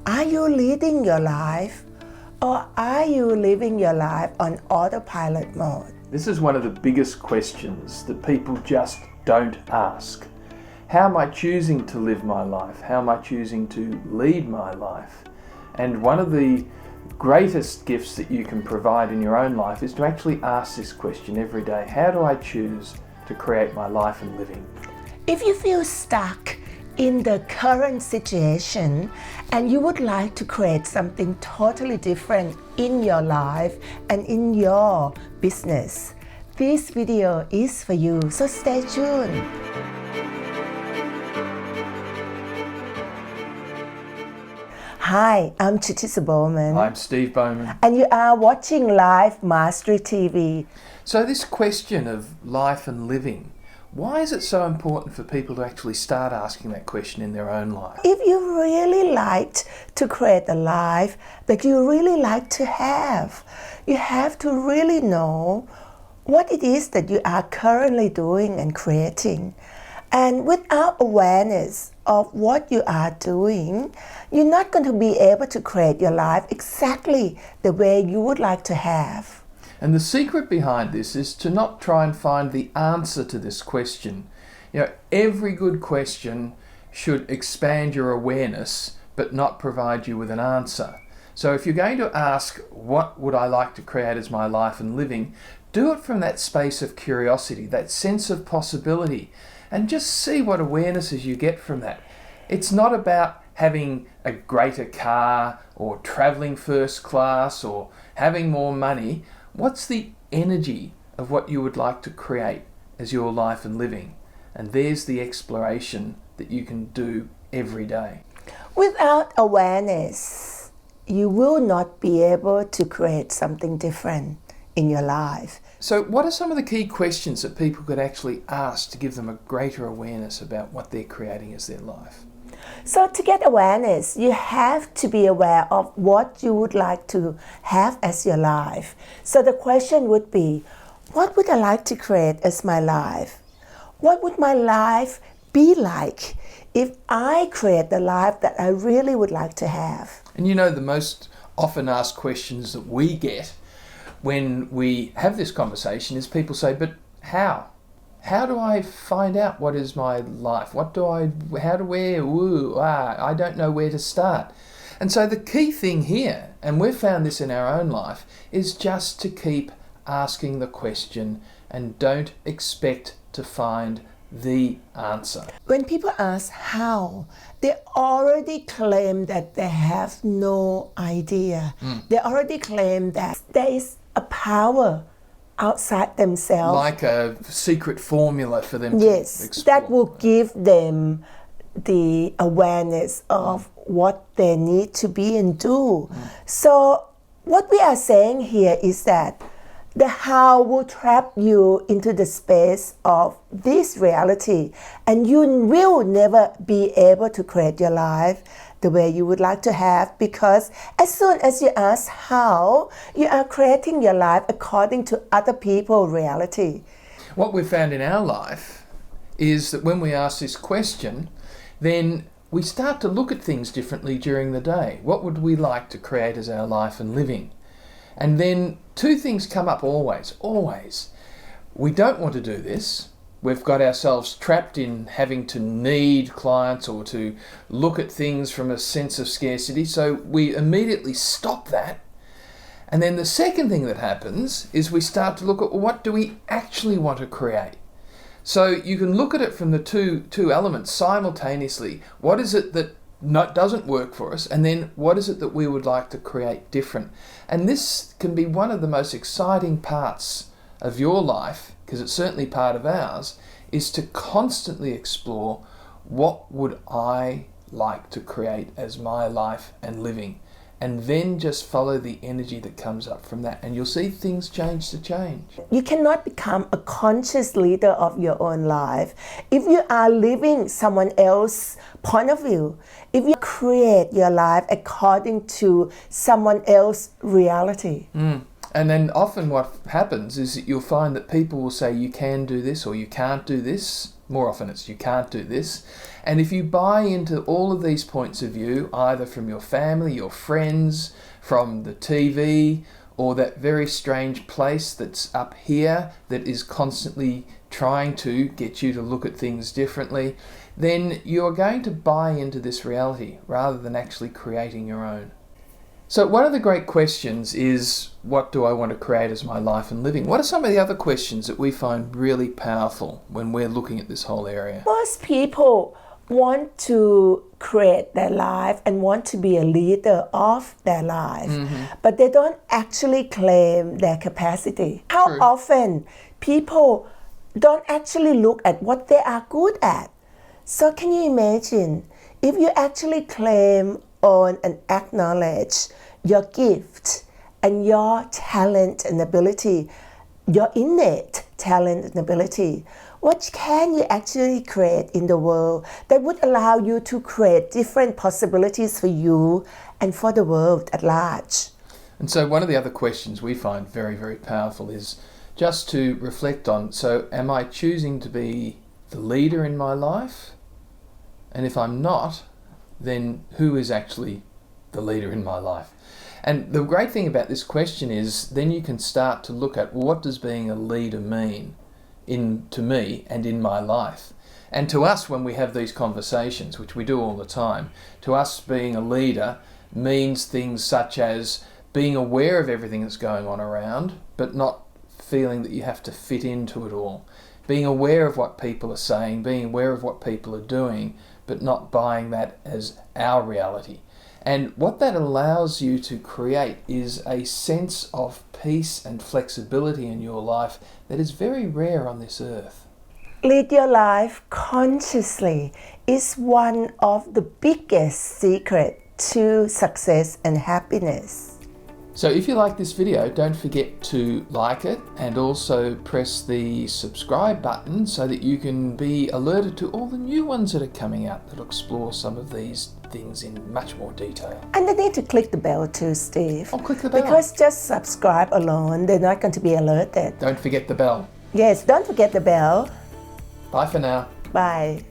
Are you leading your life, or are you living your life on autopilot mode? This is one of the biggest questions that people just don't ask. How am I choosing to live my life? How am I choosing to lead my life? And one of the greatest gifts that you can provide in your own life is to actually ask this question every day. How do I choose to create my life and living? If you feel stuck in the current situation and you would like to create something totally different in your life and in your business, this video is for you, so stay tuned. Hi, I'm Chitisa Bowman. I'm Steve Bowman. And you are watching Life Mastery TV. So this question of life and living, why is it so important for people to actually start asking that question in their own life? If you really liked to create a life that you really like to have, you have to really know what it is that you are currently doing and creating. And without awareness of what you are doing, you're not going to be able to create your life exactly the way you would like to have. And the secret behind this is to not try and find the answer to this question. You know, every good question should expand your awareness, but not provide you with an answer. So if you're going to ask, what would I like to create as my life and living, do it from that space of curiosity, that sense of possibility, and just see what awarenesses you get from that. It's not about having a greater car or traveling first class or having more money. What's the energy of what you would like to create as your life and living? And there's the exploration that you can do every day. Without awareness, you will not be able to create something different in your life. So what are some of the key questions that people could actually ask to give them a greater awareness about what they're creating as their life? So to get awareness, you have to be aware of what you would like to have as your life. So the question would be, what would I like to create as my life? What would my life be like if I create the life that I really would like to have? And you know, the most often asked questions that we get when we have this conversation is people say, but how? How do I find out what is my life? I don't know where to start. And so the key thing here, and we've found this in our own life, is just to keep asking the question and don't expect to find the answer. When people ask how, they already claim that they have no idea. They already claim that there is a power outside themselves. Like a secret formula for them yes, to explore. That will give them the awareness of what they need to be and do. So what we are saying here is that the how will trap you into the space of this reality, and you will never be able to create your life the way you would like to have, because as soon as you ask how, you are creating your life according to other people's reality. What we've found in our life is that when we ask this question, then we start to look at things differently during the day. What would we like to create as our life and living? And then two things come up always. We don't want to do this. We've got ourselves trapped in having to need clients or to look at things from a sense of scarcity. So we immediately stop that. And then the second thing that happens is we start to look at, well, what do we actually want to create? So you can look at it from the two elements simultaneously. What is it that doesn't work for us, and then what is it that we would like to create different? And this can be one of the most exciting parts of your life, because it's certainly part of ours, is to constantly explore, what would I like to create as my life and living? And then just follow the energy that comes up from that, and you'll see things change to change. You cannot become a conscious leader of your own life if you are living someone else's point of view, if you create your life according to someone else's reality. And then often what happens is that you'll find that people will say you can do this or you can't do this. More often it's you can't do this. And if you buy into all of these points of view, either from your family, your friends, from the TV, or that very strange place that's up here that is constantly trying to get you to look at things differently, then you're going to buy into this reality rather than actually creating your own. So one of the great questions is, what do I want to create as my life and living? What are some of the other questions that we find really powerful when we're looking at this whole area? Most people want to create their life and want to be a leader of their life, but they don't actually claim their capacity. How True. often people don't actually look at what they are good at? So can you imagine if you actually claim, own and acknowledge your gift and your talent and ability, your innate talent and ability, what can you actually create in the world that would allow you to create different possibilities for you and for the world at large? And so one of the other questions we find very, very powerful is just to reflect on, so am I choosing to be the leader in my life? And if I'm not, then who is actually the leader in my life? And the great thing about this question is then you can start to look at, well, what does being a leader mean to me and in my life? And to us, when we have these conversations, which we do all the time, to us being a leader means things such as being aware of everything that's going on around, but not feeling that you have to fit into it all. Being aware of what people are saying, being aware of what people are doing, but not buying that as our reality. And what that allows you to create is a sense of peace and flexibility in your life that is very rare on this earth. Lead your life consciously is one of the biggest secrets to success and happiness. So if you like this video, don't forget to like it and also press the subscribe button so that you can be alerted to all the new ones that are coming out that explore some of these things in much more detail. And they need to click the bell too, Steve. Oh, click the bell. Because just subscribe alone, they're not going to be alerted. Don't forget the bell. Yes, don't forget the bell. Bye for now. Bye.